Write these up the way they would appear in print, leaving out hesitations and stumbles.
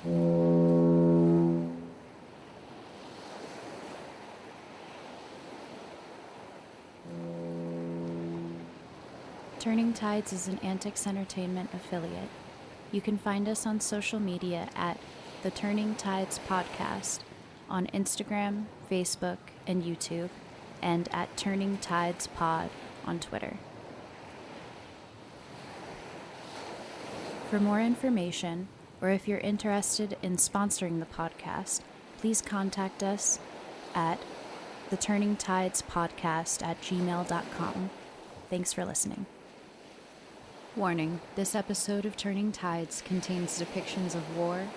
Turning Tides is an AntiKs Entertainment affiliate. You can find us on social media at The Turning Tides Podcast on Instagram, Facebook, and YouTube, and at Turning Tides Pod on Twitter. For more information, or if you're interested in sponsoring the podcast, please contact us at theturningtidespodcast@gmail.com. Thanks for listening. Warning, this episode of Turning Tides contains depictions of war,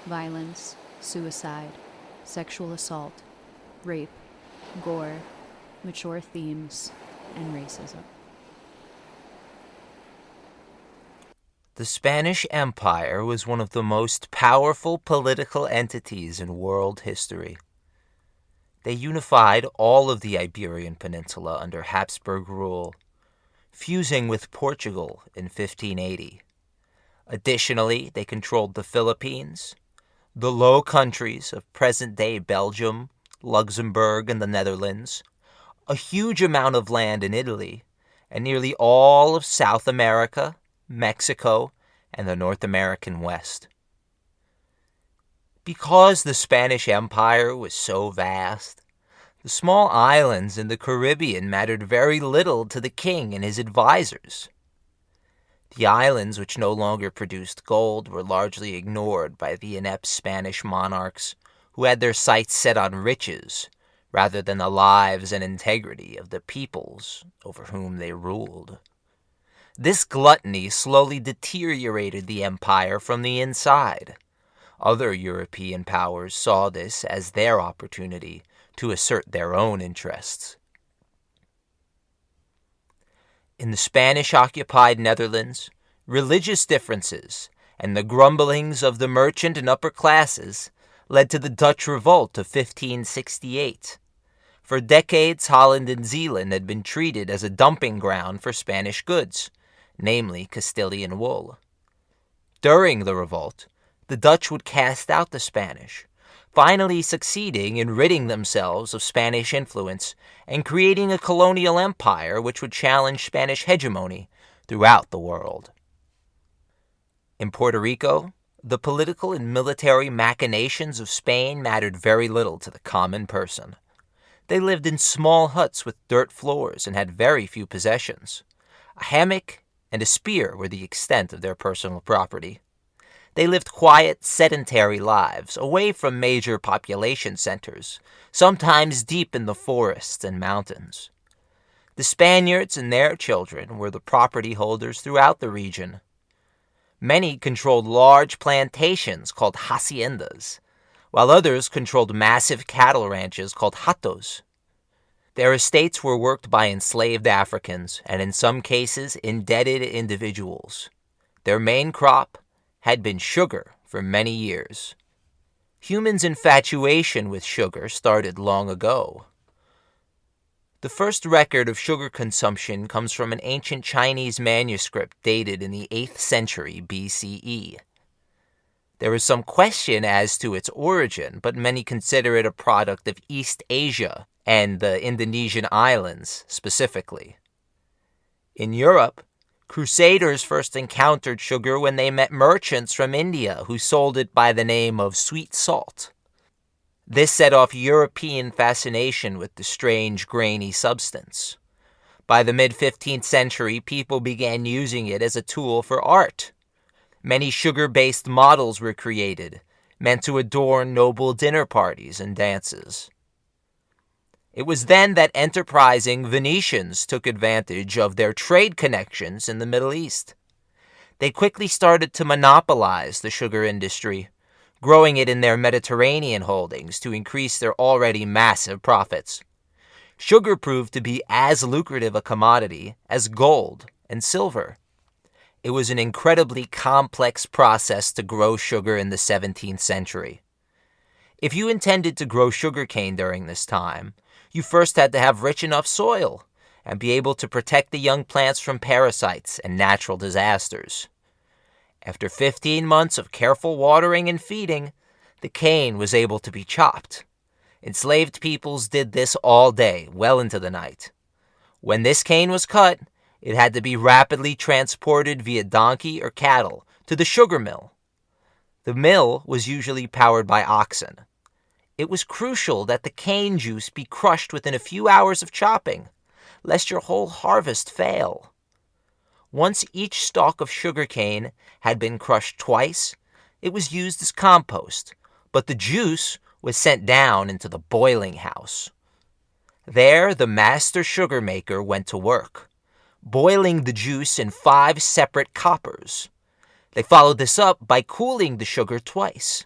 violence, suicide, sexual assault, rape, gore, mature themes, and racism. The Spanish Empire was one of the most powerful political entities in world history. They unified all of the Iberian Peninsula under Habsburg rule, fusing with Portugal in 1580. Additionally, they controlled the Philippines, the Low Countries of present-day Belgium, Luxembourg, and the Netherlands, a huge amount of land in Italy, and nearly all of South America, Mexico, and the North American West. Because the Spanish Empire was so vast, the small islands in the Caribbean mattered very little to the king and his advisors. The islands, which no longer produced gold, were largely ignored by the inept Spanish monarchs who had their sights set on riches rather than the lives and integrity of the peoples over whom they ruled. This gluttony slowly deteriorated the empire from the inside. Other European powers saw this as their opportunity to assert their own interests. In the Spanish-occupied Netherlands, religious differences and the grumblings of the merchant and upper classes led to the Dutch Revolt of 1568. For decades, Holland and Zeeland had been treated as a dumping ground for Spanish goods, namely Castilian wool. During the revolt, the Dutch would cast out the Spanish, finally succeeding in ridding themselves of Spanish influence and creating a colonial empire which would challenge Spanish hegemony throughout the world. In Puerto Rico, the political and military machinations of Spain mattered very little to the common person. They lived in small huts with dirt floors and had very few possessions. A hammock and a spear were the extent of their personal property. They lived quiet, sedentary lives, away from major population centers, sometimes deep in the forests and mountains. The Spaniards and their children were the property holders throughout the region. Many controlled large plantations called haciendas, while others controlled massive cattle ranches called hatos. Their estates were worked by enslaved Africans, and in some cases, indebted individuals. Their main crop had been sugar for many years. Humans' infatuation with sugar started long ago. The first record of sugar consumption comes from an ancient Chinese manuscript dated in the 8th century BCE. There is some question as to its origin, but many consider it a product of East Asia and the Indonesian islands specifically. In Europe, Crusaders first encountered sugar when they met merchants from India who sold it by the name of sweet salt. This set off European fascination with the strange, grainy substance. By the mid-15th century, people began using it as a tool for art. Many sugar-based models were created, meant to adorn noble dinner parties and dances. It was then that enterprising Venetians took advantage of their trade connections in the Middle East. They quickly started to monopolize the sugar industry, growing it in their Mediterranean holdings to increase their already massive profits. Sugar proved to be as lucrative a commodity as gold and silver. It was an incredibly complex process to grow sugar in the 17th century. If you intended to grow sugarcane during this time, you first had to have rich enough soil and be able to protect the young plants from parasites and natural disasters. After 15 months of careful watering and feeding, the cane was able to be chopped. Enslaved peoples did this all day, well into the night. When this cane was cut, it had to be rapidly transported via donkey or cattle to the sugar mill. The mill was usually powered by oxen. It was crucial that the cane juice be crushed within a few hours of chopping, lest your whole harvest fail. Once each stalk of sugar cane had been crushed twice, it was used as compost, but the juice was sent down into the boiling house. There, the master sugar maker went to work, boiling the juice in 5 separate coppers. They followed this up by cooling the sugar twice.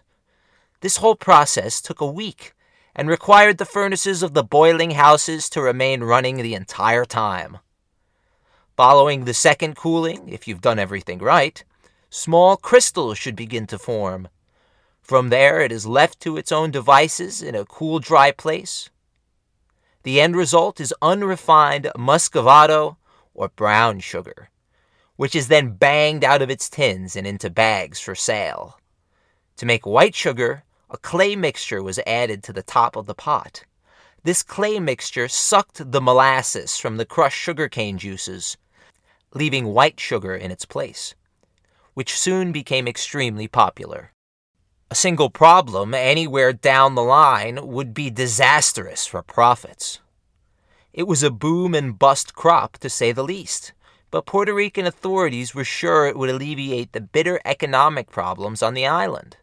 This whole process took a week and required the furnaces of the boiling houses to remain running the entire time. Following the second cooling, if you've done everything right, small crystals should begin to form. From there, it is left to its own devices in a cool, dry place. The end result is unrefined muscovado or brown sugar, which is then banged out of its tins and into bags for sale. To make white sugar, a clay mixture was added to the top of the pot. This clay mixture sucked the molasses from the crushed sugarcane juices, leaving white sugar in its place, which soon became extremely popular. A single problem anywhere down the line would be disastrous for profits. It was a boom and bust crop, to say the least, but Puerto Rican authorities were sure it would alleviate the bitter economic problems on the island.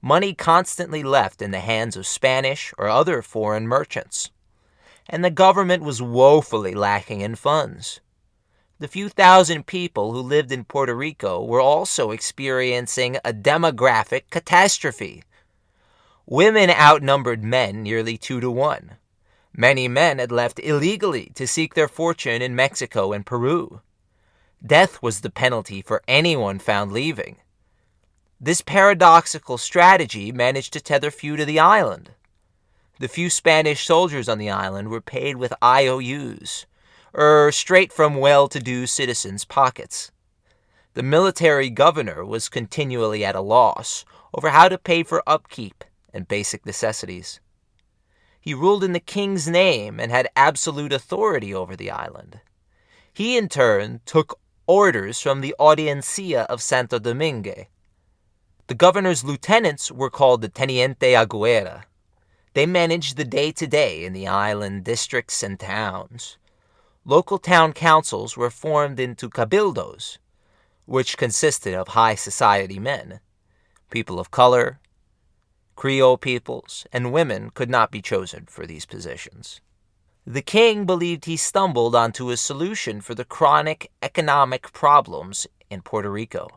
Money constantly left in the hands of Spanish or other foreign merchants, and the government was woefully lacking in funds. The few thousand people who lived in Puerto Rico were also experiencing a demographic catastrophe. Women outnumbered men nearly 2 to 1. Many men had left illegally to seek their fortune in Mexico and Peru. Death was the penalty for anyone found leaving. This paradoxical strategy managed to tether few to the island. The few Spanish soldiers on the island were paid with IOUs, straight from well-to-do citizens' pockets. The military governor was continually at a loss over how to pay for upkeep and basic necessities. He ruled in the king's name and had absolute authority over the island. He, in turn, took orders from the Audiencia of Santo Domingo. The governor's lieutenants were called the Teniente Aguera. They managed the day-to-day in the island districts and towns. Local town councils were formed into cabildos, which consisted of high society men. People of color, Creole peoples, and women could not be chosen for these positions. The king believed he stumbled onto a solution for the chronic economic problems in Puerto Rico.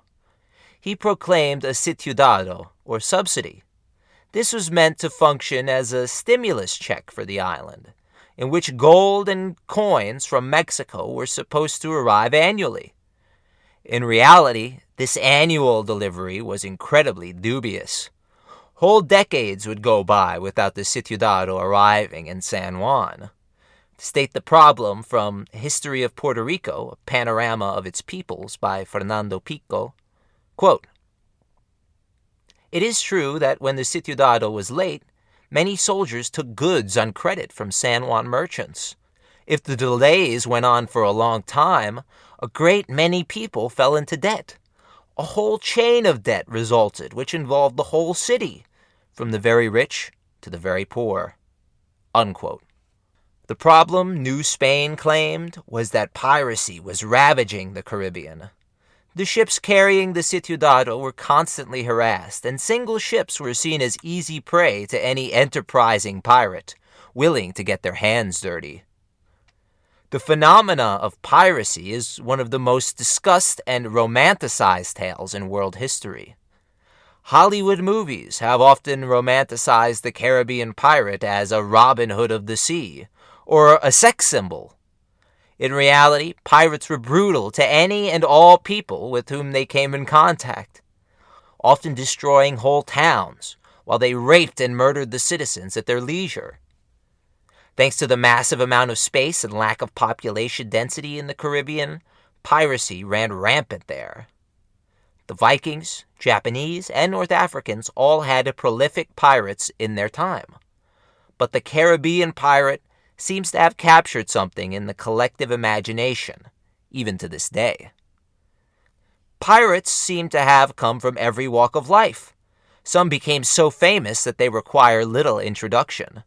He proclaimed a situdado, or subsidy. This was meant to function as a stimulus check for the island, in which gold and coins from Mexico were supposed to arrive annually. In reality, this annual delivery was incredibly dubious. Whole decades would go by without the situdado arriving in San Juan. To state the problem from History of Puerto Rico, a panorama of its peoples by Fernando Picó, quote, "It is true that when the situdado was late, many soldiers took goods on credit from San Juan merchants. If the delays went on for a long time, a great many people fell into debt. A whole chain of debt resulted, which involved the whole city, from the very rich to the very poor." Unquote. The problem, New Spain claimed, was that piracy was ravaging the Caribbean. The ships carrying the situdado were constantly harassed, and single ships were seen as easy prey to any enterprising pirate willing to get their hands dirty. The phenomena of piracy is one of the most discussed and romanticized tales in world history. Hollywood movies have often romanticized the Caribbean pirate as a Robin Hood of the sea, or a sex symbol. In reality, pirates were brutal to any and all people with whom they came in contact, often destroying whole towns, while they raped and murdered the citizens at their leisure. Thanks to the massive amount of space and lack of population density in the Caribbean, piracy ran rampant there. The Vikings, Japanese, and North Africans all had prolific pirates in their time. But the Caribbean pirate seems to have captured something in the collective imagination, even to this day. Pirates seem to have come from every walk of life. Some became so famous that they require little introduction,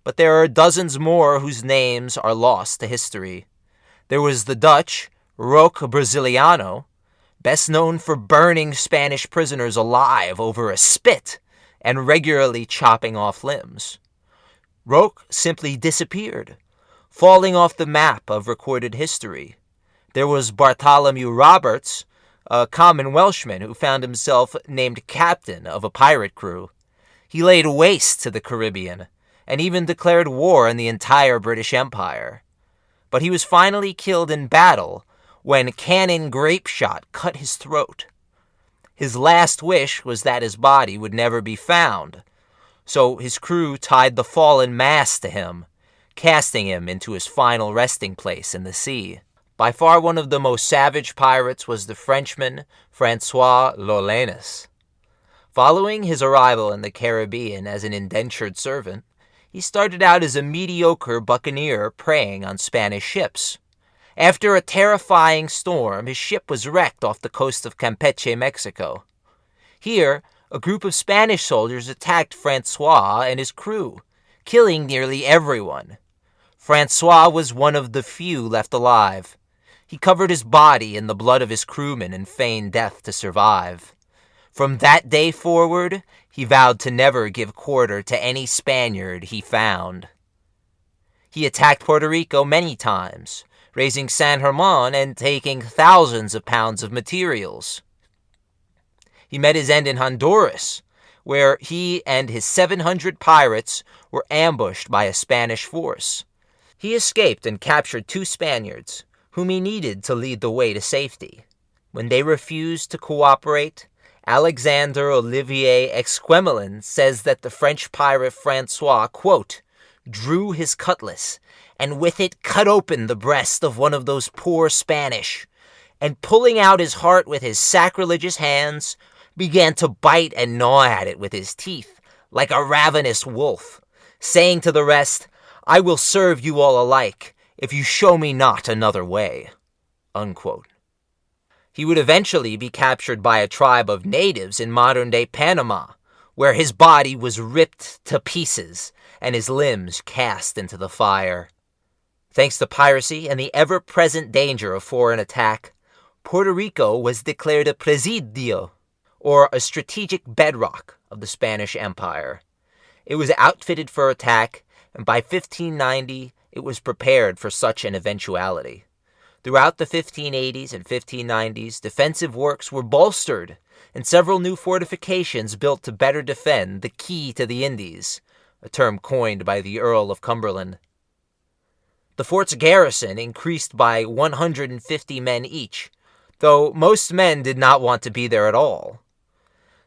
but there are dozens more whose names are lost to history. There was the Dutch, Roque Brasiliano, best known for burning Spanish prisoners alive over a spit and regularly chopping off limbs. Roque simply disappeared, falling off the map of recorded history. There was Bartholomew Roberts, a common Welshman who found himself named captain of a pirate crew. He laid waste to the Caribbean and even declared war on the entire British Empire. But he was finally killed in battle when cannon grape shot cut his throat. His last wish was that his body would never be found, so his crew tied the fallen mast to him, casting him into his final resting place in the sea. By far one of the most savage pirates was the Frenchman François Lorlenes. Following his arrival in the Caribbean as an indentured servant, he started out as a mediocre buccaneer preying on Spanish ships. After a terrifying storm, his ship was wrecked off the coast of Campeche, Mexico. Here, a group of Spanish soldiers attacked François and his crew, killing nearly everyone. François was one of the few left alive. He covered his body in the blood of his crewmen and feigned death to survive. From that day forward, he vowed to never give quarter to any Spaniard he found. He attacked Puerto Rico many times, raising San Germán and taking thousands of pounds of materials. He met his end in Honduras, where he and his 700 pirates were ambushed by a Spanish force. He escaped and captured 2 Spaniards, whom he needed to lead the way to safety. When they refused to cooperate, Alexander Olivier Exquemelin says that the French pirate François, quote, drew his cutlass and with it cut open the breast of one of those poor Spanish, and pulling out his heart with his sacrilegious hands, began to bite and gnaw at it with his teeth, like a ravenous wolf, saying to the rest, I will serve you all alike, if you show me not another way. Unquote. He would eventually be captured by a tribe of natives in modern-day Panama, where his body was ripped to pieces and his limbs cast into the fire. Thanks to piracy and the ever-present danger of foreign attack, Puerto Rico was declared a presidio, or a strategic bedrock of the Spanish Empire. It was outfitted for attack, and by 1590 it was prepared for such an eventuality. Throughout the 1580s and 1590s, defensive works were bolstered, and several new fortifications built to better defend the key to the Indies, a term coined by the Earl of Cumberland. The fort's garrison increased by 150 men each, though most men did not want to be there at all.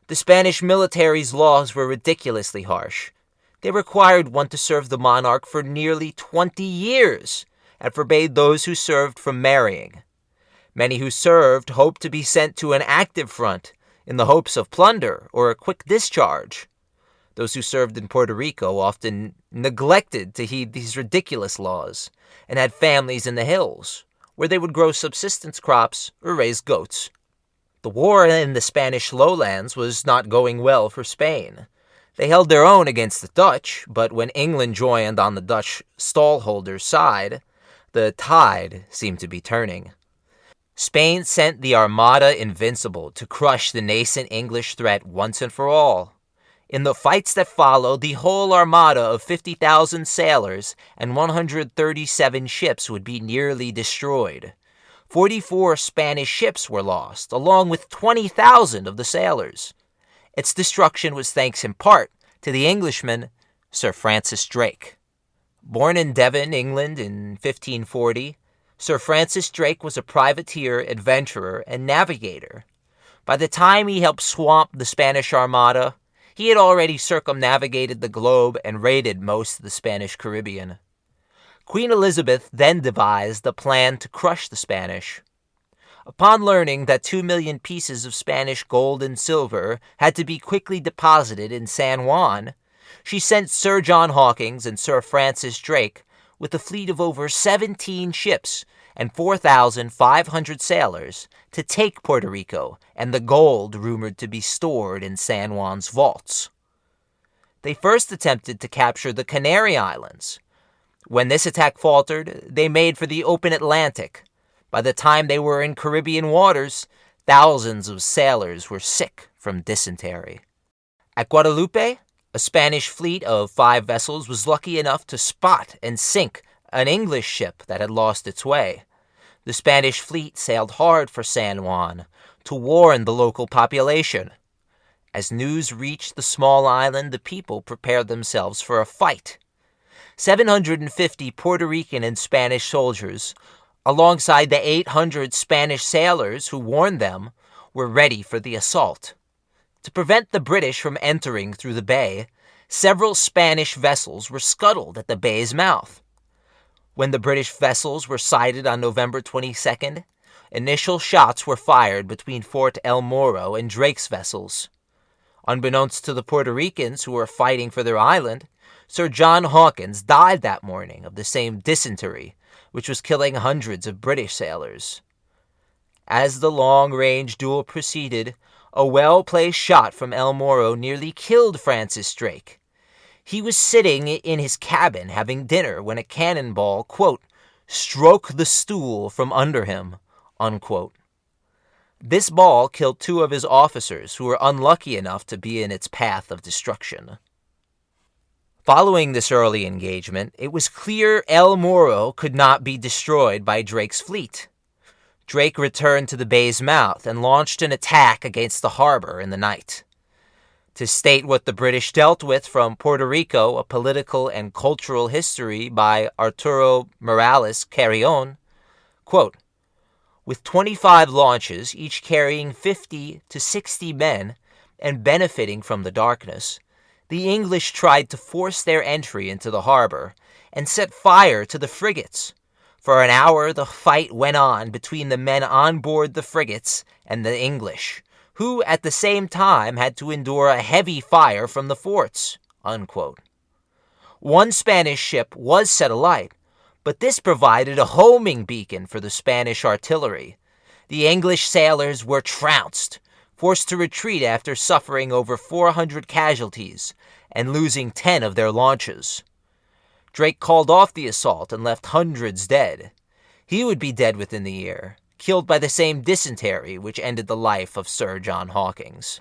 The Spanish military's laws were ridiculously harsh. They required one to serve the monarch for nearly 20 years, and forbade those who served from marrying. Many who served hoped to be sent to an active front in the hopes of plunder or a quick discharge. Those who served in Puerto Rico often neglected to heed these ridiculous laws and had families in the hills, where they would grow subsistence crops or raise goats. The war in the Spanish lowlands was not going well for Spain. They held their own against the Dutch, but when England joined on the Dutch stallholders' side, the tide seemed to be turning. Spain sent the Armada Invincible to crush the nascent English threat once and for all. In the fights that followed, the whole armada of 50,000 sailors and 137 ships would be nearly destroyed. 44 Spanish ships were lost, along with 20,000 of the sailors. Its destruction was thanks in part to the Englishman Sir Francis Drake. Born in Devon, England in 1540, Sir Francis Drake was a privateer, adventurer, and navigator. By the time he helped swamp the Spanish Armada, he had already circumnavigated the globe and raided most of the Spanish Caribbean. Queen Elizabeth then devised a plan to crush the Spanish. Upon learning that 2 million pieces of Spanish gold and silver had to be quickly deposited in San Juan, she sent Sir John Hawkins and Sir Francis Drake with a fleet of over 17 ships and 4,500 sailors to take Puerto Rico and the gold rumored to be stored in San Juan's vaults. They first attempted to capture the Canary Islands. When this attack faltered, they made for the open Atlantic. By the time they were in Caribbean waters, thousands of sailors were sick from dysentery. At Guadalupe, a Spanish fleet of 5 vessels was lucky enough to spot and sink an English ship that had lost its way. The Spanish fleet sailed hard for San Juan to warn the local population. As news reached the small island, the people prepared themselves for a fight. 750 Puerto Rican and Spanish soldiers, alongside the 800 Spanish sailors who warned them, were ready for the assault. To prevent the British from entering through the bay, several Spanish vessels were scuttled at the bay's mouth. When the British vessels were sighted on November 22nd, initial shots were fired between Fort El Moro and Drake's vessels. Unbeknownst to the Puerto Ricans who were fighting for their island, Sir John Hawkins died that morning of the same dysentery, which was killing hundreds of British sailors. As the long-range duel proceeded, a well-placed shot from El Moro nearly killed Francis Drake. He was sitting in his cabin having dinner when a cannonball, quote, "struck the stool from under him," unquote. This ball killed 2 of his officers who were unlucky enough to be in its path of destruction. Following this early engagement, it was clear El Moro could not be destroyed by Drake's fleet. Drake returned to the bay's mouth and launched an attack against the harbor in the night. To state what the British dealt with from Puerto Rico, a political and cultural history by Arturo Morales Carrión, quote, "With 25 launches, each carrying 50 to 60 men, and benefiting from the darkness, the English tried to force their entry into the harbor and set fire to the frigates. For an hour the fight went on between the men on board the frigates and the English, who at the same time had to endure a heavy fire from the forts," unquote. One Spanish ship was set alight, but this provided a homing beacon for the Spanish artillery. The English sailors were trounced, forced to retreat after suffering over 400 casualties and losing 10 of their launches. Drake called off the assault and left hundreds dead. He would be dead within the year, killed by the same dysentery which ended the life of Sir John Hawkins.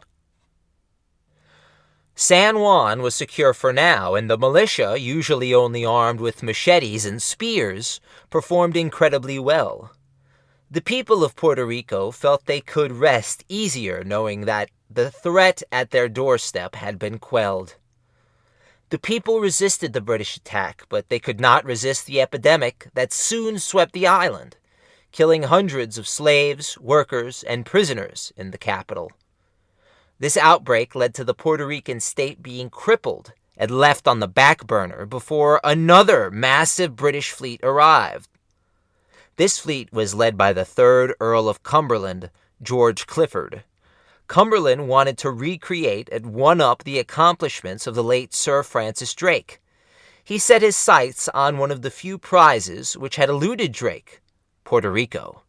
San Juan was secure for now, and the militia, usually only armed with machetes and spears, performed incredibly well. The people of Puerto Rico felt they could rest easier knowing that the threat at their doorstep had been quelled. The people resisted the British attack, but they could not resist the epidemic that soon swept the island, killing hundreds of slaves, workers, and prisoners in the capital. This outbreak led to the Puerto Rican state being crippled and left on the back burner before another massive British fleet arrived. This fleet was led by the 3rd Earl of Cumberland, George Clifford. Cumberland wanted to recreate and one-up the accomplishments of the late Sir Francis Drake. He set his sights on one of the few prizes which had eluded Drake, Puerto Rico.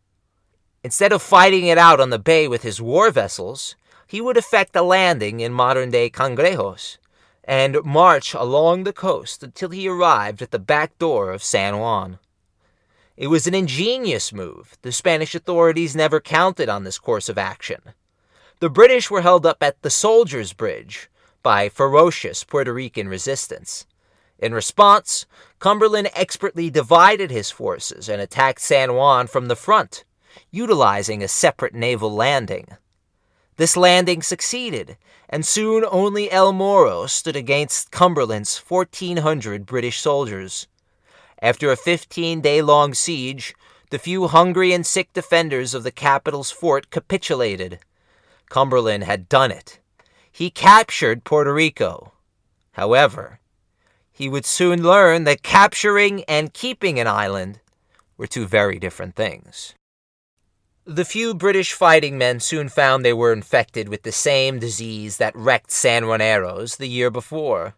Instead of fighting it out on the bay with his war vessels, he would effect a landing in modern-day Cangrejos and march along the coast until he arrived at the back door of San Juan. It was an ingenious move. The Spanish authorities never counted on this course of action. The British were held up at the Soldiers' Bridge by ferocious Puerto Rican resistance. In response, Cumberland expertly divided his forces and attacked San Juan from the front, utilizing a separate naval landing. This landing succeeded, and soon only El Moro stood against Cumberland's 1,400 British soldiers. After a 15-day-long siege, the few hungry and sick defenders of the capital's fort capitulated. Cumberland had done it. He captured Puerto Rico. However, he would soon learn that capturing and keeping an island were 2 very different things. The few British fighting men soon found they were infected with the same disease that wrecked San Juaneros the year before.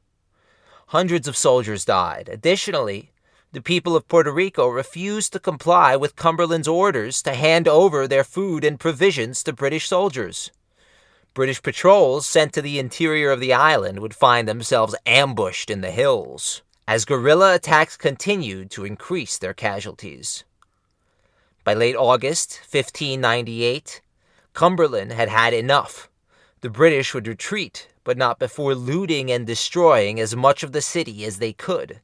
Hundreds of soldiers died. Additionally, the people of Puerto Rico refused to comply with Cumberland's orders to hand over their food and provisions to British soldiers. British patrols sent to the interior of the island would find themselves ambushed in the hills, as guerrilla attacks continued to increase their casualties. By late August 1598, Cumberland had had enough. The British would retreat, but not before looting and destroying as much of the city as they could.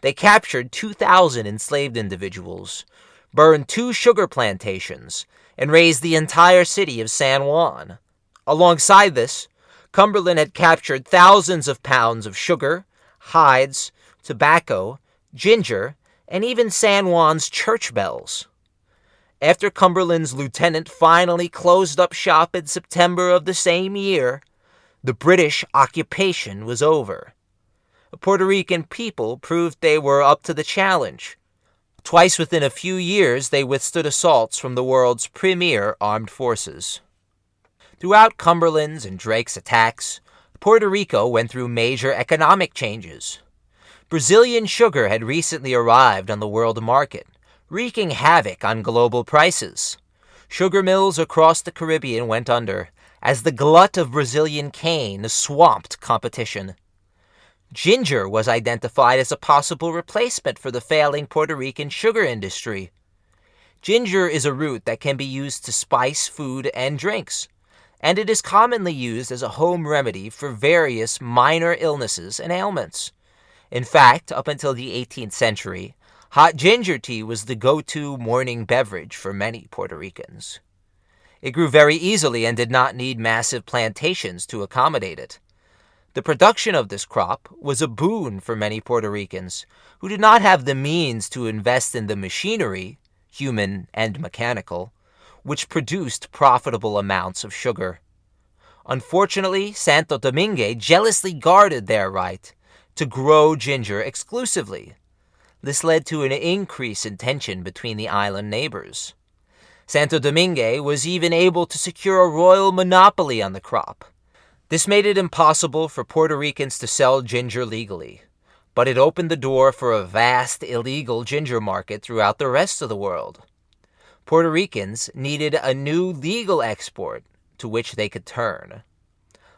They captured 2,000 enslaved individuals, burned 2 sugar plantations, and razed the entire city of San Juan. Alongside this, Cumberland had captured thousands of pounds of sugar, hides, tobacco, ginger, and even San Juan's church bells. After Cumberland's lieutenant finally closed up shop in September of the same year, the British occupation was over. The Puerto Rican people proved they were up to the challenge. Twice within a few years, they withstood assaults from the world's premier armed forces. Throughout Cumberland's and Drake's attacks, Puerto Rico went through major economic changes. Brazilian sugar had recently arrived on the world market, wreaking havoc on global prices. Sugar mills across the Caribbean went under, as the glut of Brazilian cane swamped competition. Ginger was identified as a possible replacement for the failing Puerto Rican sugar industry. Ginger is a root that can be used to spice food and drinks, and it is commonly used as a home remedy for various minor illnesses and ailments. In fact, up until the 18th century, hot ginger tea was the go-to morning beverage for many Puerto Ricans. It grew very easily and did not need massive plantations to accommodate it. The production of this crop was a boon for many Puerto Ricans who did not have the means to invest in the machinery, human and mechanical, which produced profitable amounts of sugar. Unfortunately, Santo Domingue jealously guarded their right to grow ginger exclusively. This led to an increase in tension between the island neighbors. Santo Domingue was even able to secure a royal monopoly on the crop. This made it impossible for Puerto Ricans to sell ginger legally, but it opened the door for a vast illegal ginger market throughout the rest of the world. Puerto Ricans needed a new legal export to which they could turn.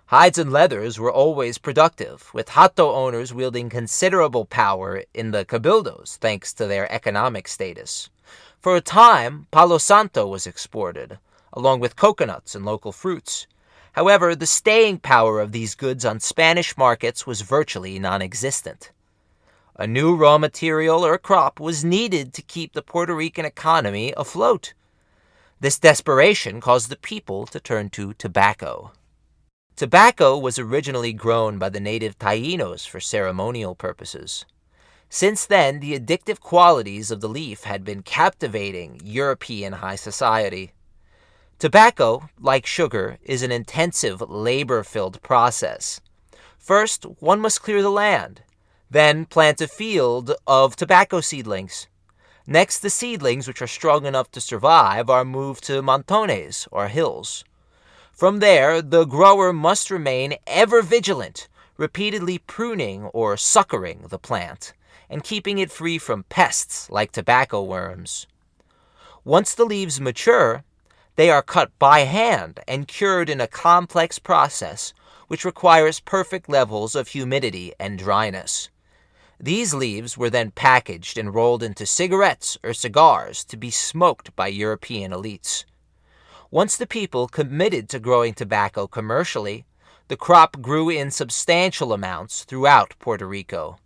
Hides and leathers were always productive, with hato owners wielding considerable power in the cabildos thanks to their economic status. For a time, Palo Santo was exported, along with coconuts and local fruits. However, the staying power of these goods on Spanish markets was virtually non-existent. A new raw material or crop was needed to keep the Puerto Rican economy afloat. This desperation caused the people to turn to tobacco. Tobacco was originally grown by the native Taínos for ceremonial purposes. Since then, the addictive qualities of the leaf had been captivating European high society. Tobacco, like sugar, is an intensive, labor-filled process. First, one must clear the land, then plant a field of tobacco seedlings. Next, the seedlings, which are strong enough to survive, are moved to montones, or hills. From there, the grower must remain ever vigilant, repeatedly pruning or suckering the plant, and keeping it free from pests like tobacco worms. Once the leaves mature, they are cut by hand and cured in a complex process which requires perfect levels of humidity and dryness. These leaves were then packaged and rolled into cigarettes or cigars to be smoked by European elites. Once the people committed to growing tobacco commercially, the crop grew in substantial amounts throughout Puerto Rico.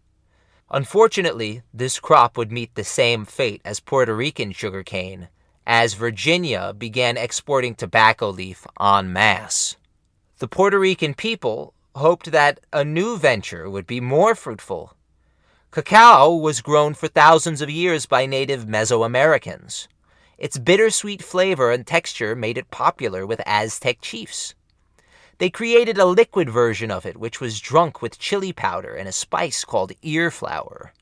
Unfortunately, this crop would meet the same fate as Puerto Rican sugarcane, as Virginia began exporting tobacco leaf en masse. The Puerto Rican people hoped that a new venture would be more fruitful. Cacao was grown for thousands of years by native Mesoamericans. Its bittersweet flavor and texture made it popular with Aztec chiefs. They created a liquid version of it which was drunk with chili powder and a spice called ear flower.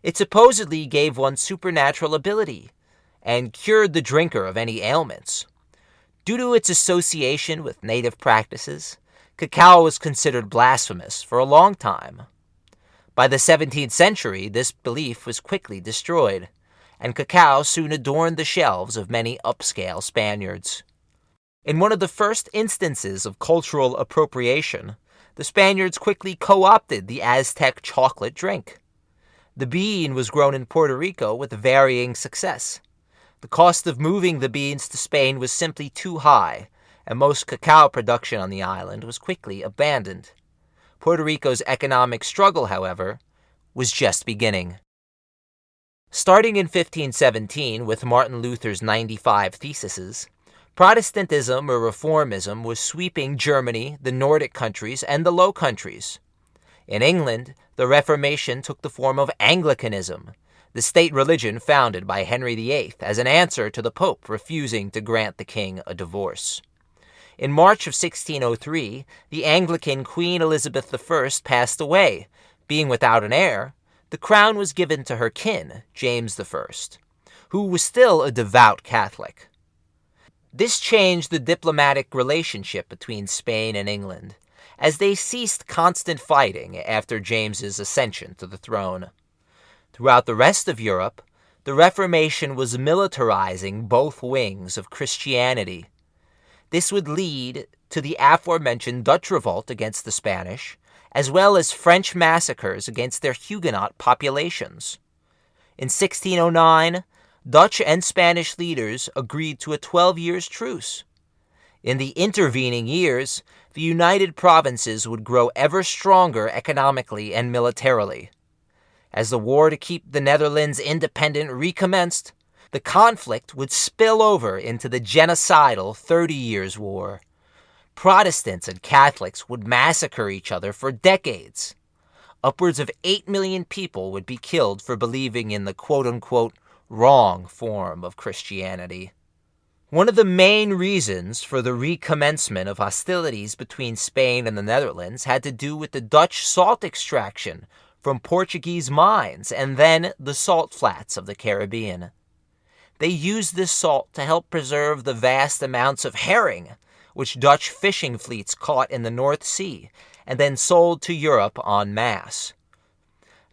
It supposedly gave one supernatural ability, and cured the drinker of any ailments. Due to its association with native practices, cacao was considered blasphemous for a long time. By the 17th century, this belief was quickly destroyed, and cacao soon adorned the shelves of many upscale Spaniards. In one of the first instances of cultural appropriation, the Spaniards quickly co-opted the Aztec chocolate drink. The bean was grown in Puerto Rico with varying success. The cost of moving the beans to Spain was simply too high, and most cacao production on the island was quickly abandoned. Puerto Rico's economic struggle, however, was just beginning. Starting in 1517 with Martin Luther's 95 Theses, Protestantism or Reformism was sweeping Germany, the Nordic countries, and the Low Countries. In England, the Reformation took the form of Anglicanism, the state religion founded by Henry VIII as an answer to the Pope refusing to grant the king a divorce. In March of 1603, the Anglican Queen Elizabeth I passed away. Being without an heir, the crown was given to her kin, James I, who was still a devout Catholic. This changed the diplomatic relationship between Spain and England, as they ceased constant fighting after James's ascension to the throne. Throughout the rest of Europe, the Reformation was militarizing both wings of Christianity. This would lead to the aforementioned Dutch revolt against the Spanish, as well as French massacres against their Huguenot populations. In 1609, Dutch and Spanish leaders agreed to a 12-year truce. In the intervening years, the United Provinces would grow ever stronger economically and militarily. As the war to keep the Netherlands independent recommenced, the conflict would spill over into the genocidal 30 Years' War. Protestants and Catholics would massacre each other for decades. Upwards of 8 million people would be killed for believing in the quote-unquote wrong form of Christianity. One of the main reasons for the recommencement of hostilities between Spain and the Netherlands had to do with the Dutch salt extraction from Portuguese mines and then the salt flats of the Caribbean. They used this salt to help preserve the vast amounts of herring which Dutch fishing fleets caught in the North Sea and then sold to Europe en masse.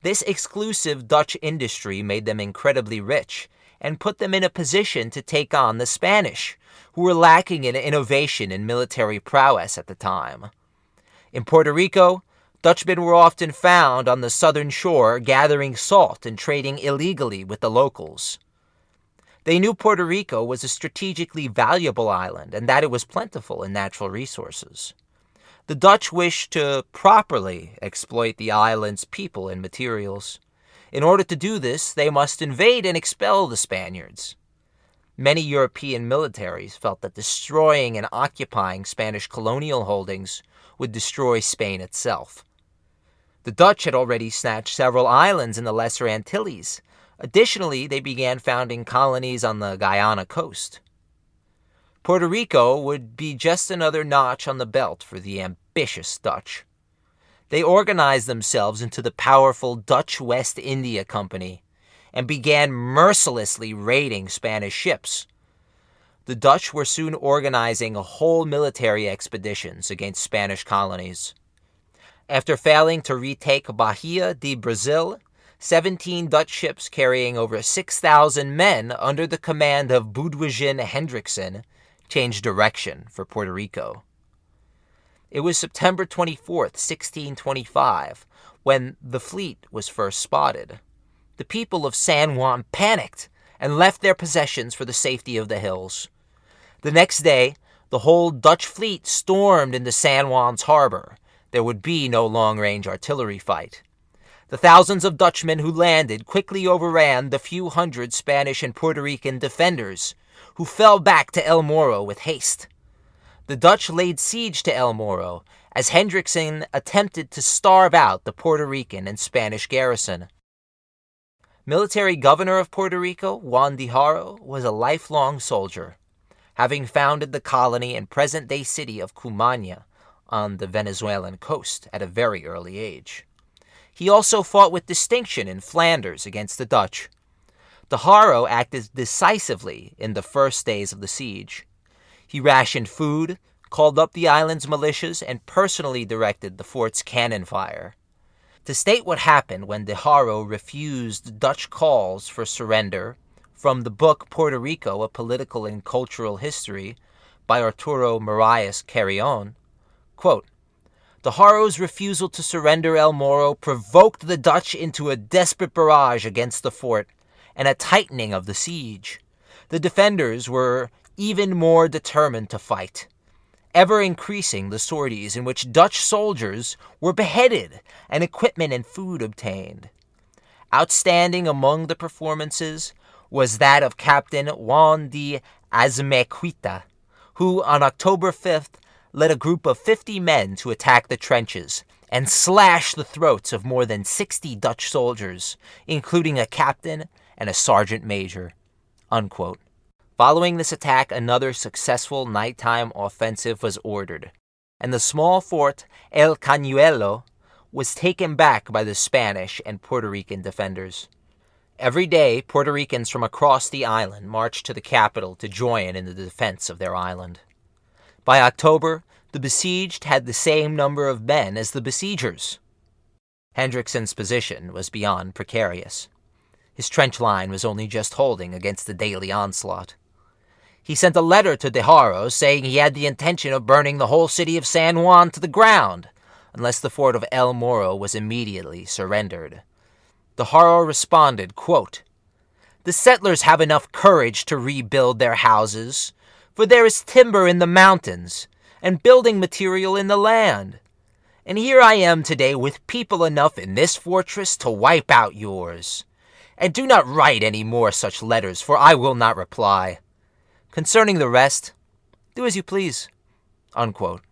This exclusive Dutch industry made them incredibly rich and put them in a position to take on the Spanish, who were lacking in innovation and military prowess at the time. In Puerto Rico, Dutchmen were often found on the southern shore gathering salt and trading illegally with the locals. They knew Puerto Rico was a strategically valuable island and that it was plentiful in natural resources. The Dutch wished to properly exploit the island's people and materials. In order to do this, they must invade and expel the Spaniards. Many European militaries felt that destroying and occupying Spanish colonial holdings would destroy Spain itself. The Dutch had already snatched several islands in the Lesser Antilles. Additionally, they began founding colonies on the Guyana coast. Puerto Rico would be just another notch on the belt for the ambitious Dutch. They organized themselves into the powerful Dutch West India Company and began mercilessly raiding Spanish ships. The Dutch were soon organizing whole military expeditions against Spanish colonies. After failing to retake Bahia de Brazil, 17 Dutch ships carrying over 6,000 men under the command of Boudewijn Hendriksen changed direction for Puerto Rico. It was September 24th, 1625, when the fleet was first spotted. The people of San Juan panicked and left their possessions for the safety of the hills. The next day, the whole Dutch fleet stormed into San Juan's harbor. There would be no long-range artillery fight. The thousands of Dutchmen who landed quickly overran the few hundred Spanish and Puerto Rican defenders, who fell back to El Morro with haste. The Dutch laid siege to El Morro as Hendriksen attempted to starve out the Puerto Rican and Spanish garrison. Military governor of Puerto Rico, Juan de Haro, was a lifelong soldier, having founded the colony and present-day city of Cumaná on the Venezuelan coast at a very early age. He also fought with distinction in Flanders against the Dutch. De Haro acted decisively in the first days of the siege. He rationed food, called up the island's militias, and personally directed the fort's cannon fire. To state what happened when De Haro refused Dutch calls for surrender, from the book Puerto Rico, A Political and Cultural History by Arturo Carrión, quote, De Haro's refusal to surrender El Morro provoked the Dutch into a desperate barrage against the fort and a tightening of the siege. The defenders were even more determined to fight, ever increasing the sorties in which Dutch soldiers were beheaded and equipment and food obtained. Outstanding among the performances was that of Captain Juan de Azmequita, who on October 5th led a group of 50 men to attack the trenches and slash the throats of more than 60 Dutch soldiers, including a captain and a sergeant major. Unquote. Following this attack, another successful nighttime offensive was ordered, and the small fort El Cañuelo was taken back by the Spanish and Puerto Rican defenders. Every day, Puerto Ricans from across the island marched to the capital to join in the defense of their island. By October, the besieged had the same number of men as the besiegers. Hendrickson's position was beyond precarious. His trench line was only just holding against the daily onslaught. He sent a letter to De Haro saying he had the intention of burning the whole city of San Juan to the ground, unless the fort of El Morro was immediately surrendered. De Haro responded, quote, The settlers have enough courage to rebuild their houses, for there is timber in the mountains and building material in the land. And here I am today with people enough in this fortress to wipe out yours. And do not write any more such letters, for I will not reply. Concerning the rest, do as you please. Unquote.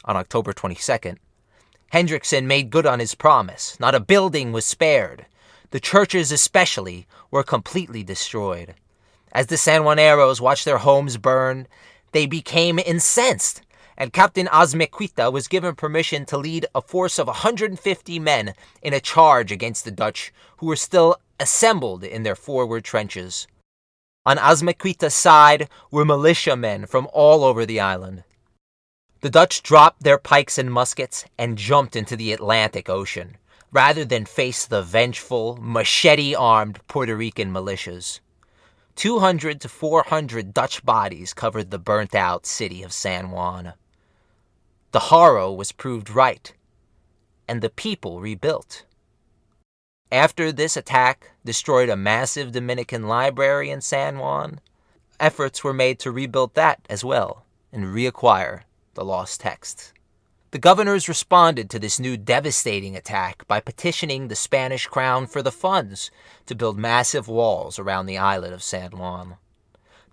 On October 22nd, Hendrickson made good on his promise. Not a building was spared. The churches especially were completely destroyed. As the Sanjuaneros watched their homes burn, they became incensed, and Captain Azmequita was given permission to lead a force of 150 men in a charge against the Dutch, who were still assembled in their forward trenches. On Azmequita's side were militiamen from all over the island. The Dutch dropped their pikes and muskets and jumped into the Atlantic Ocean, rather than face the vengeful, machete-armed Puerto Rican militias. 200 to 400 Dutch bodies covered the burnt-out city of San Juan. De Haro was proved right, and the people rebuilt. After this attack destroyed a massive Dominican library in San Juan, efforts were made to rebuild that as well and reacquire the lost texts. The governors responded to this new devastating attack by petitioning the Spanish crown for the funds to build massive walls around the islet of San Juan.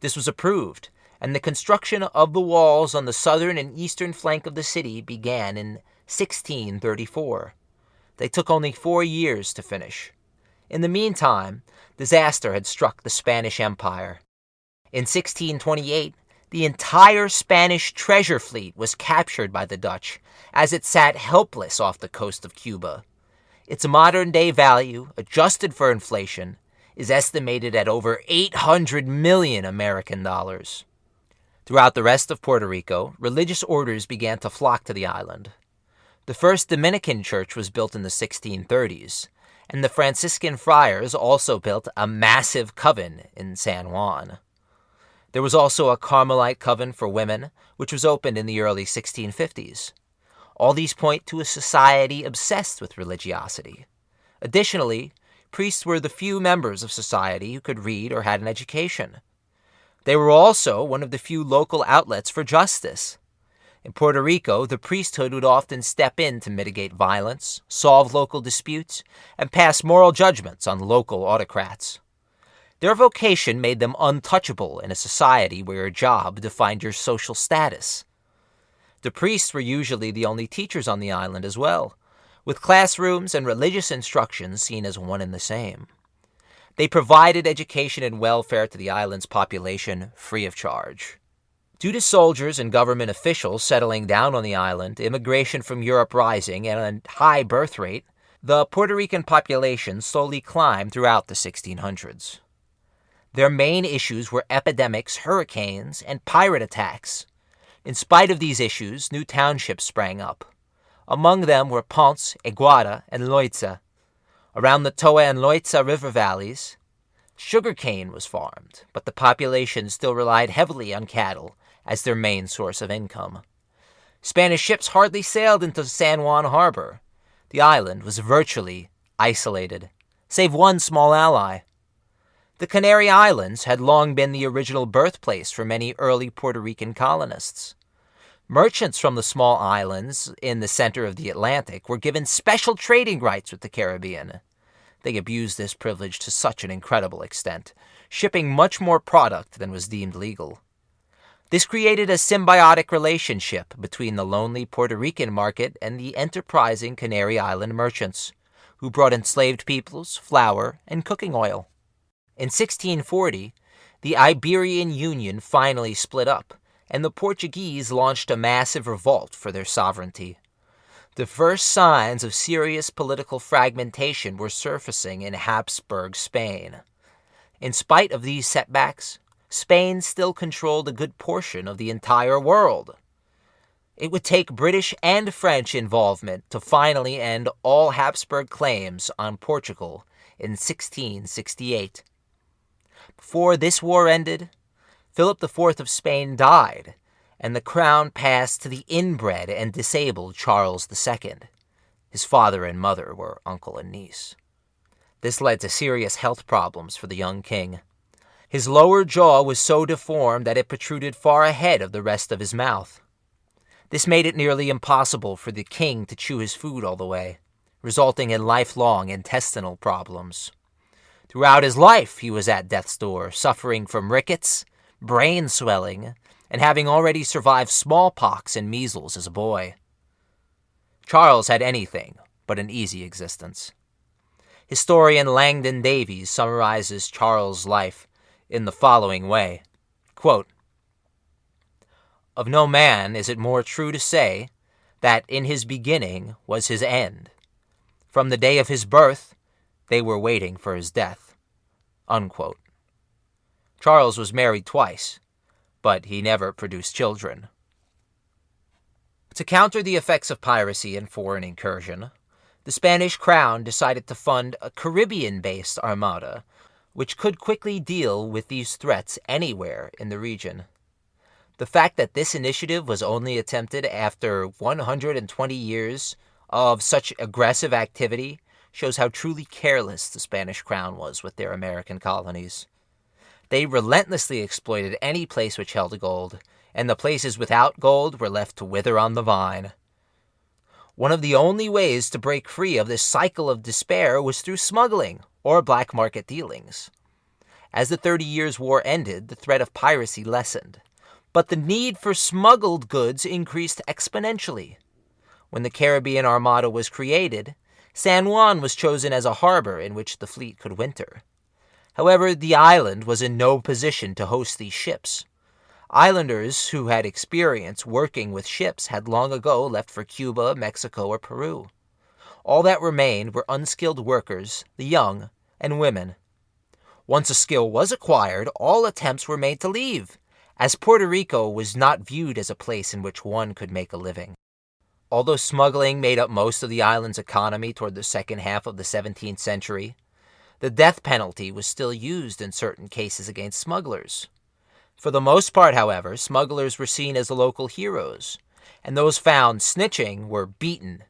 This was approved, and the construction of the walls on the southern and eastern flank of the city began in 1634. They took only 4 years to finish. In the meantime, disaster had struck the Spanish Empire. In 1628, the entire Spanish treasure fleet was captured by the Dutch as it sat helpless off the coast of Cuba. Its modern-day value, adjusted for inflation, is estimated at over 800 million American dollars. Throughout the rest of Puerto Rico, religious orders began to flock to the island. The first Dominican church was built in the 1630s, and the Franciscan friars also built a massive coven in San Juan. There was also a Carmelite coven for women, which was opened in the early 1650s. All these point to a society obsessed with religiosity. Additionally, priests were the few members of society who could read or had an education. They were also one of the few local outlets for justice. In Puerto Rico, the priesthood would often step in to mitigate violence, solve local disputes, and pass moral judgments on local autocrats. Their vocation made them untouchable in a society where your job defined your social status. The priests were usually the only teachers on the island as well, with classrooms and religious instruction seen as one and the same. They provided education and welfare to the island's population free of charge. Due to soldiers and government officials settling down on the island, immigration from Europe rising, and a high birth rate, the Puerto Rican population slowly climbed throughout the 1600s. Their main issues were epidemics, hurricanes, and pirate attacks. In spite of these issues, new townships sprang up. Among them were Ponce, Iguara, and Loiza. Around the Toa and Loiza river valleys, sugarcane was farmed, but the population still relied heavily on cattle as their main source of income. Spanish ships hardly sailed into San Juan Harbor. The island was virtually isolated, save one small ally. The Canary Islands had long been the original birthplace for many early Puerto Rican colonists. Merchants from the small islands in the center of the Atlantic were given special trading rights with the Caribbean. They abused this privilege to such an incredible extent, shipping much more product than was deemed legal. This created a symbiotic relationship between the lonely Puerto Rican market and the enterprising Canary Island merchants, who brought enslaved peoples, flour, and cooking oil. In 1640, the Iberian Union finally split up, and the Portuguese launched a massive revolt for their sovereignty. The first signs of serious political fragmentation were surfacing in Habsburg Spain. In spite of these setbacks, Spain still controlled a good portion of the entire world. It would take British and French involvement to finally end all Habsburg claims on Portugal in 1668. Before this war ended, Philip IV of Spain died, and the crown passed to the inbred and disabled Charles II. His father and mother were uncle and niece. This led to serious health problems for the young king. His lower jaw was so deformed that it protruded far ahead of the rest of his mouth. This made it nearly impossible for the king to chew his food all the way, resulting in lifelong intestinal problems. Throughout his life, he was at death's door, suffering from rickets, brain swelling, and having already survived smallpox and measles as a boy. Charles had anything but an easy existence. Historian Langdon Davies summarizes Charles' life in the following way, quote, "Of no man is it more true to say that in his beginning was his end. From the day of his birth, they were waiting for his death." Unquote. Charles was married twice, but he never produced children. To counter the effects of piracy and foreign incursion, the Spanish crown decided to fund a Caribbean-based armada, which could quickly deal with these threats anywhere in the region. The fact that this initiative was only attempted after 120 years of such aggressive activity shows how truly careless the Spanish crown was with their American colonies. They relentlessly exploited any place which held gold, and the places without gold were left to wither on the vine. One of the only ways to break free of this cycle of despair was through smuggling or black market dealings. As the 30 Years' War ended, the threat of piracy lessened, but the need for smuggled goods increased exponentially. When the Caribbean Armada was created, San Juan was chosen as a harbor in which the fleet could winter. However, the island was in no position to host these ships. Islanders who had experience working with ships had long ago left for Cuba, Mexico, or Peru. All that remained were unskilled workers, the young, and women. Once a skill was acquired, all attempts were made to leave, as Puerto Rico was not viewed as a place in which one could make a living. Although smuggling made up most of the island's economy toward the second half of the 17th century, the death penalty was still used in certain cases against smugglers. For the most part, however, smugglers were seen as local heroes, and those found snitching were beaten.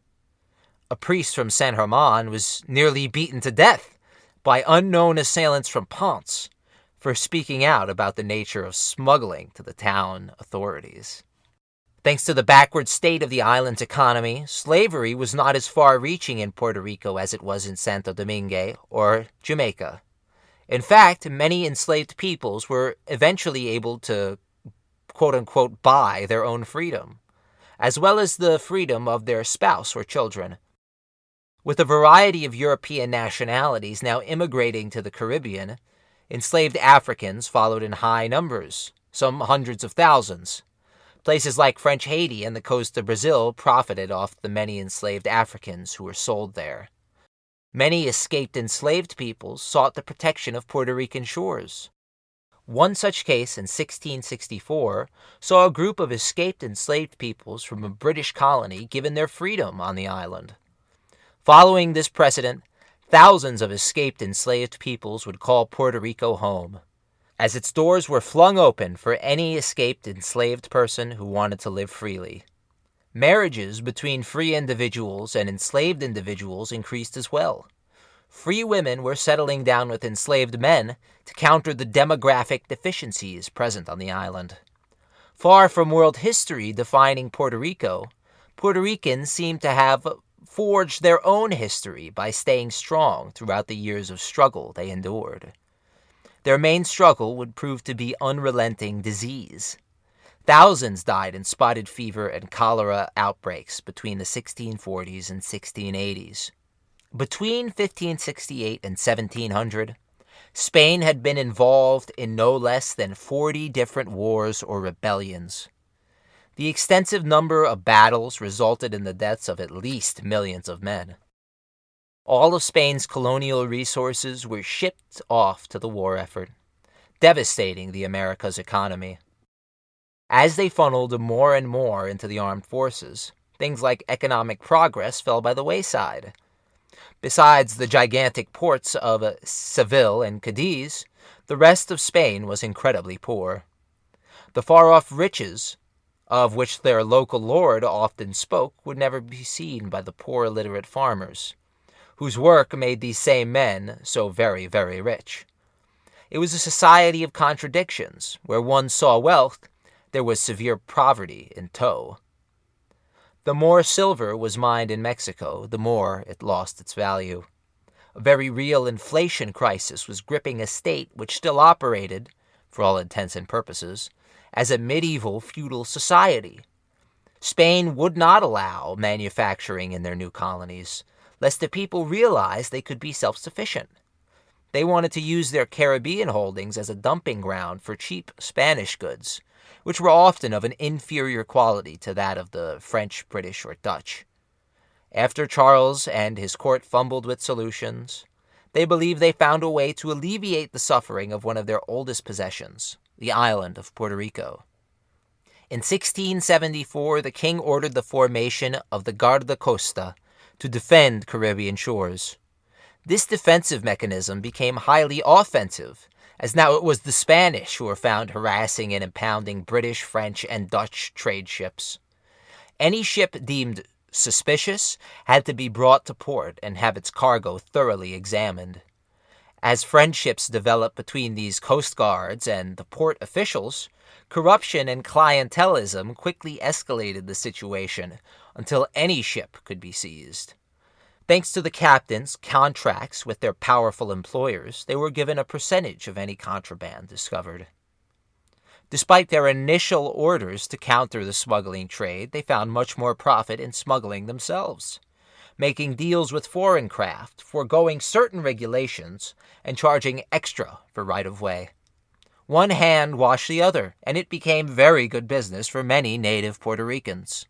A priest from San German was nearly beaten to death by unknown assailants from Ponce for speaking out about the nature of smuggling to the town authorities. Thanks to the backward state of the island's economy, slavery was not as far-reaching in Puerto Rico as it was in Santo Domingue or Jamaica. In fact, many enslaved peoples were eventually able to, quote-unquote, buy their own freedom, as well as the freedom of their spouse or children. With a variety of European nationalities now immigrating to the Caribbean, enslaved Africans followed in high numbers, some hundreds of thousands. Places like French Haiti and the coast of Brazil profited off the many enslaved Africans who were sold there. Many escaped enslaved peoples sought the protection of Puerto Rican shores. One such case in 1664 saw a group of escaped enslaved peoples from a British colony given their freedom on the island. Following this precedent, thousands of escaped enslaved peoples would call Puerto Rico home, as its doors were flung open for any escaped enslaved person who wanted to live freely. Marriages between free individuals and enslaved individuals increased as well. Free women were settling down with enslaved men to counter the demographic deficiencies present on the island. Far from world history defining Puerto Rico, Puerto Ricans seem to have forged their own history by staying strong throughout the years of struggle they endured. Their main struggle would prove to be unrelenting disease. Thousands died in spotted fever and cholera outbreaks between the 1640s and 1680s. Between 1568 and 1700, Spain had been involved in no less than 40 different wars or rebellions. The extensive number of battles resulted in the deaths of at least millions of men. All of Spain's colonial resources were shipped off to the war effort, devastating the Americas' economy. As they funneled more and more into the armed forces, things like economic progress fell by the wayside. Besides the gigantic ports of Seville and Cadiz, the rest of Spain was incredibly poor. The far-off riches, of which their local lord often spoke, would never be seen by the poor illiterate farmers, whose work made these same men so very, very rich. It was a society of contradictions, where one saw wealth, there was severe poverty in tow. The more silver was mined in Mexico, the more it lost its value. A very real inflation crisis was gripping a state which still operated, for all intents and purposes, as a medieval feudal society. Spain would not allow manufacturing in their new colonies, lest the people realized they could be self-sufficient. They wanted to use their Caribbean holdings as a dumping ground for cheap Spanish goods, which were often of an inferior quality to that of the French, British, or Dutch. After Charles and his court fumbled with solutions, they believed they found a way to alleviate the suffering of one of their oldest possessions, the island of Puerto Rico. In 1674, the king ordered the formation of the Guarda Costa to defend Caribbean shores. This defensive mechanism became highly offensive, as now it was the Spanish who were found harassing and impounding British, French, and Dutch trade ships. Any ship deemed suspicious had to be brought to port and have its cargo thoroughly examined. As friendships developed between these coast guards and the port officials, corruption and clientelism quickly escalated the situation until any ship could be seized. Thanks to the captains' contracts with their powerful employers, they were given a percentage of any contraband discovered. Despite their initial orders to counter the smuggling trade, they found much more profit in smuggling themselves, making deals with foreign craft, foregoing certain regulations, and charging extra for right-of-way. One hand washed the other, and it became very good business for many native Puerto Ricans.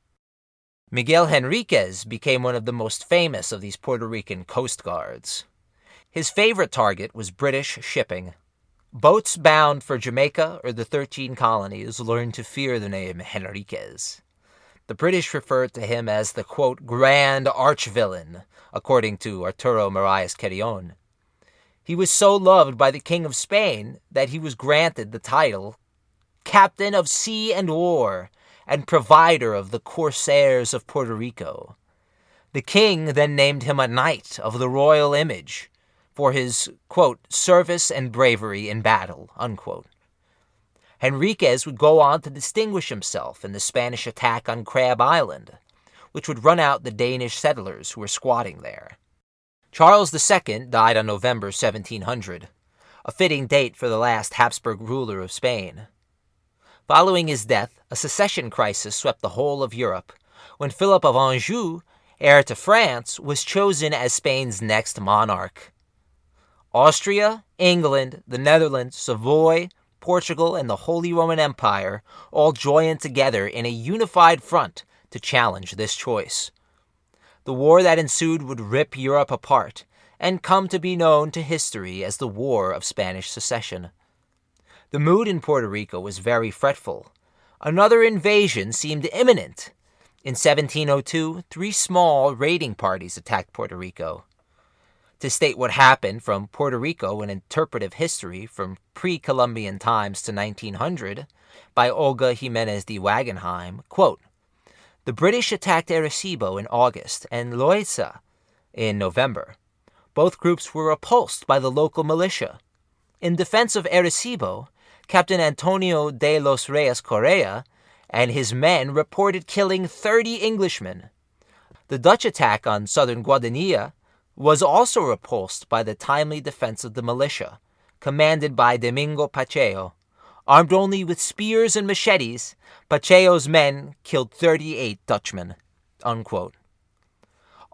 Miguel Henriquez became one of the most famous of these Puerto Rican coast guards. His favorite target was British shipping. Boats bound for Jamaica or the 13 colonies learned to fear the name Henriquez. The British referred to him as the, quote, grand arch-villain, according to Arturo Marias Carrión. He was so loved by the King of Spain that he was granted the title Captain of Sea and War, and provider of the Corsairs of Puerto Rico. The king then named him a Knight of the Royal Image for his, quote, service and bravery in battle, unquote. Henriquez would go on to distinguish himself in the Spanish attack on Crab Island, which would run out the Danish settlers who were squatting there. Charles II died on November 1700, a fitting date for the last Habsburg ruler of Spain. Following his death, a succession crisis swept the whole of Europe, when Philip of Anjou, heir to France, was chosen as Spain's next monarch. Austria, England, the Netherlands, Savoy, Portugal, and the Holy Roman Empire all joined together in a unified front to challenge this choice. The war that ensued would rip Europe apart and come to be known to history as the War of Spanish Succession. The mood in Puerto Rico was very fretful. Another invasion seemed imminent. In 1702, 3 small raiding parties attacked Puerto Rico. To state what happened from Puerto Rico in Interpretive History from Pre-Columbian times to 1900 by Olga Jiménez de Wagenheim, quote, "The British attacked Arecibo in August and Loaiza in November. Both groups were repulsed by the local militia. In defense of Arecibo, Captain Antonio de los Reyes Correa and his men reported killing 30 Englishmen. The Dutch attack on southern Guadanilla was also repulsed by the timely defense of the militia, commanded by Domingo Pacheco. Armed only with spears and machetes, Pacheco's men killed 38 Dutchmen." Unquote.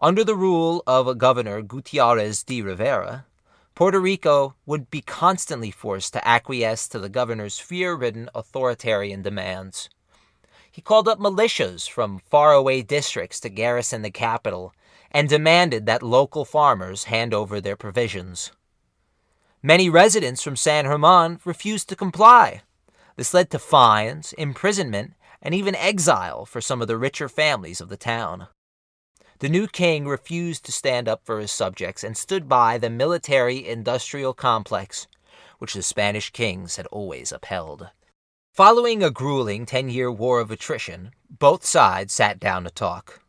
Under the rule of Governor Gutierrez de Rivera, Puerto Rico would be constantly forced to acquiesce to the governor's fear-ridden authoritarian demands. He called up militias from faraway districts to garrison the capital and demanded that local farmers hand over their provisions. Many residents from San Germán refused to comply. This led to fines, imprisonment, and even exile for some of the richer families of the town. The new king refused to stand up for his subjects and stood by the military-industrial complex, which the Spanish kings had always upheld. Following a grueling 10-year war of attrition, both sides sat down to talk.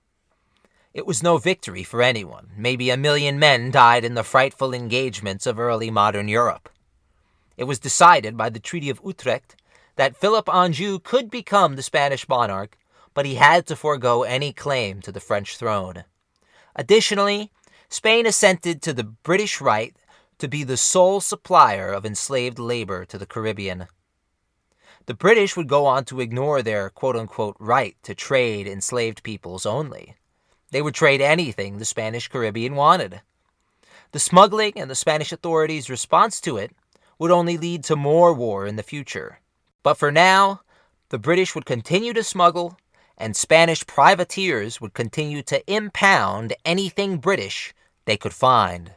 It was no victory for anyone. Maybe 1 million men died in the frightful engagements of early modern Europe. It was decided by the Treaty of Utrecht that Philip Anjou could become the Spanish monarch, but he had to forego any claim to the French throne. Additionally, Spain assented to the British right to be the sole supplier of enslaved labor to the Caribbean. The British would go on to ignore their quote-unquote right to trade enslaved peoples only. They would trade anything the Spanish Caribbean wanted. The smuggling and the Spanish authorities' response to it would only lead to more war in the future. But for now, the British would continue to smuggle, and Spanish privateers would continue to impound anything British they could find.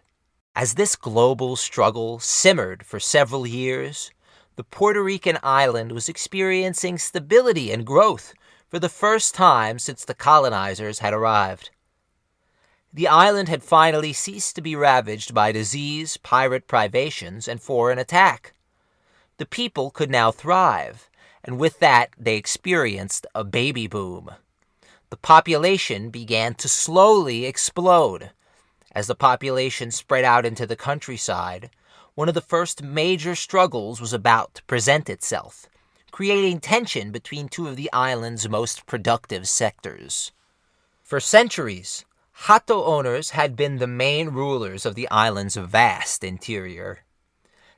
As this global struggle simmered for several years, the Puerto Rican island was experiencing stability and growth for the first time since the colonizers had arrived. The island had finally ceased to be ravaged by disease, pirate privations, and foreign attack. The people could now thrive, and with that they experienced a baby boom. The population began to slowly explode. As the population spread out into the countryside, one of the first major struggles was about to present itself, creating tension between 2 of the island's most productive sectors. For centuries, Hato owners had been the main rulers of the island's vast interior.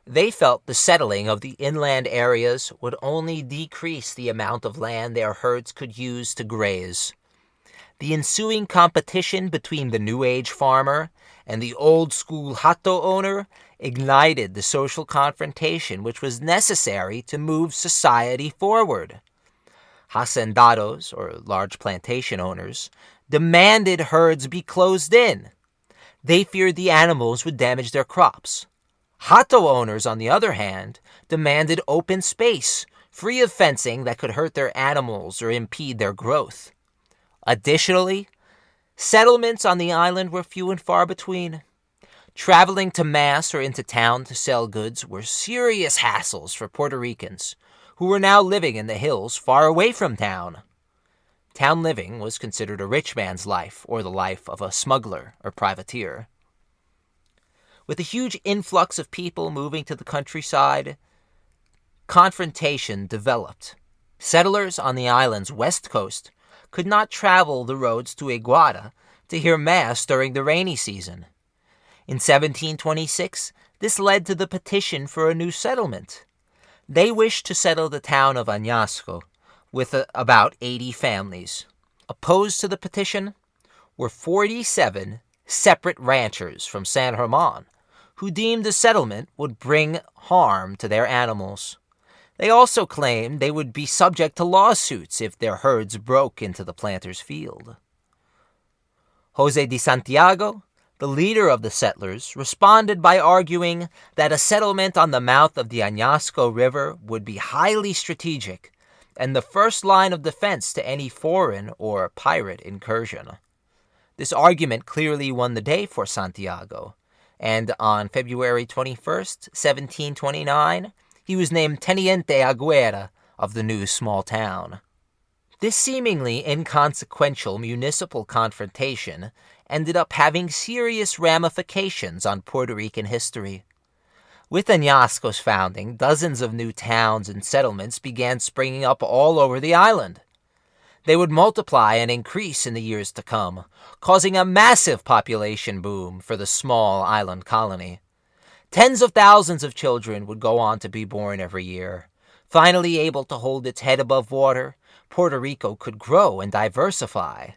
They felt the settling of the inland areas would only decrease the amount of land their herds could use to graze. The ensuing competition between the New Age farmer and the old-school Hato owner ignited the social confrontation which was necessary to move society forward. Hacendados, or large plantation owners, demanded herds be closed in. They feared the animals would damage their crops. Hato owners, on the other hand, demanded open space, free of fencing that could hurt their animals or impede their growth. Additionally, settlements on the island were few and far between. Traveling to Mass or into town to sell goods were serious hassles for Puerto Ricans, who were now living in the hills far away from town. Town living was considered a rich man's life, or the life of a smuggler or privateer. With a huge influx of people moving to the countryside, confrontation developed. Settlers on the island's west coast could not travel the roads to Aguada to hear Mass during the rainy season. In 1726, this led to the petition for a new settlement. They wished to settle the town of Añasco with about 80 families. Opposed to the petition were 47 separate ranchers from San Germán, who deemed the settlement would bring harm to their animals. They also claimed they would be subject to lawsuits if their herds broke into the planter's field. José de Santiago, The leader of the settlers responded by arguing that a settlement on the mouth of the Añasco River would be highly strategic and the first line of defense to any foreign or pirate incursion. This argument clearly won the day for Santiago, and on February 21st, 1729, he was named Teniente Aguera of the new small town. This seemingly inconsequential municipal confrontation ended up having serious ramifications on Puerto Rican history. With Añasco's founding, dozens of new towns and settlements began springing up all over the island. They would multiply and increase in the years to come, causing a massive population boom for the small island colony. Tens of thousands of children would go on to be born every year. Finally able to hold its head above water, Puerto Rico could grow and diversify.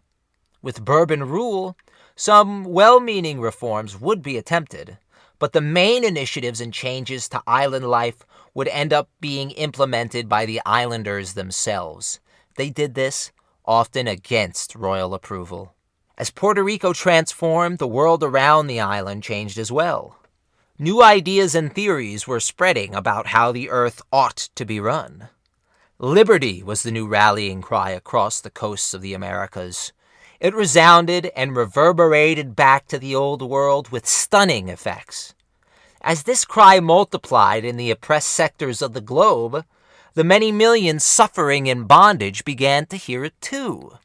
With Bourbon rule, some well-meaning reforms would be attempted, but the main initiatives and changes to island life would end up being implemented by the islanders themselves. They did this often against royal approval. As Puerto Rico transformed, the world around the island changed as well. New ideas and theories were spreading about how the earth ought to be run. Liberty was the new rallying cry across the coasts of the Americas. It resounded and reverberated back to the old world with stunning effects. As this cry multiplied in the oppressed sectors of the globe, the many millions suffering in bondage began to hear it too.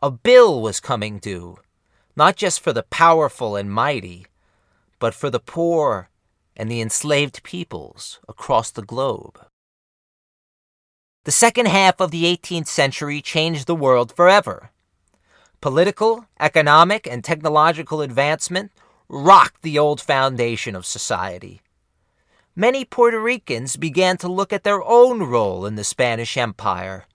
A bill was coming due, not just for the powerful and mighty, but for the poor and the enslaved peoples across the globe. The second half of the 18th century changed the world forever. Political, economic, and technological advancement rocked the old foundation of society. Many Puerto Ricans began to look at their own role in the Spanish Empire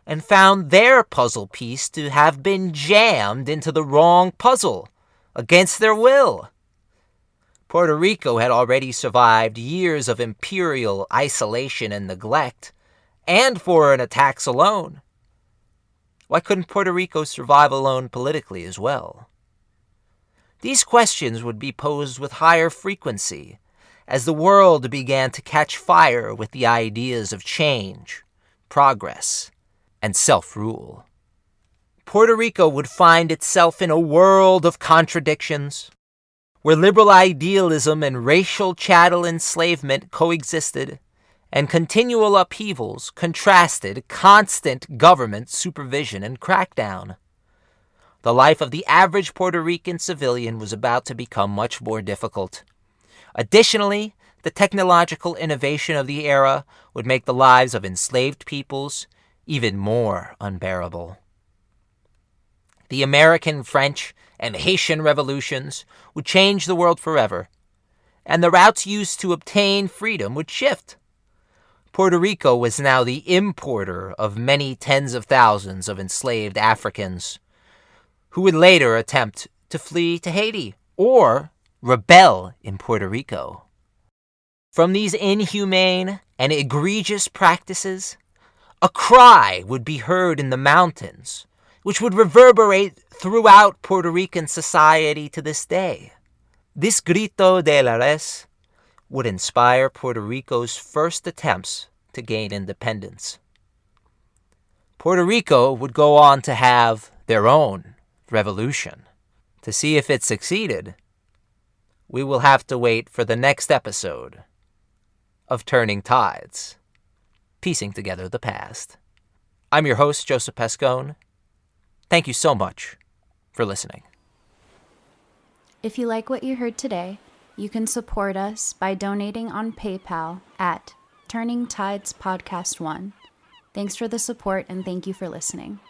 and found their puzzle piece to have been jammed into the wrong puzzle against their will. Puerto Rico had already survived years of imperial isolation and neglect, and foreign attacks alone. Why couldn't Puerto Rico survive alone politically as well? These questions would be posed with higher frequency as the world began to catch fire with the ideas of change, progress, and self-rule. Puerto Rico would find itself in a world of contradictions, where liberal idealism and racial chattel enslavement coexisted, and continual upheavals contrasted constant government supervision and crackdown. The life of the average Puerto Rican civilian was about to become much more difficult. Additionally, the technological innovation of the era would make the lives of enslaved peoples even more unbearable. The American, French, and Haitian revolutions would change the world forever, and the routes used to obtain freedom would shift. Puerto Rico was now the importer of many tens of thousands of enslaved Africans, who would later attempt to flee to Haiti or rebel in Puerto Rico. From these inhumane and egregious practices, a cry would be heard in the mountains, which would reverberate throughout Puerto Rican society to this day. This grito de la res would inspire Puerto Rico's first attempts to gain independence. Puerto Rico would go on to have their own revolution. To see if it succeeded, we will have to wait for the next episode of Turning Tides, Piecing Together the Past. I'm your host, Joseph Pascone. Thank you so much for listening. If you like what you heard today, you can support us by donating on PayPal at Turning Tides Podcast 1. Thanks for the support and thank you for listening.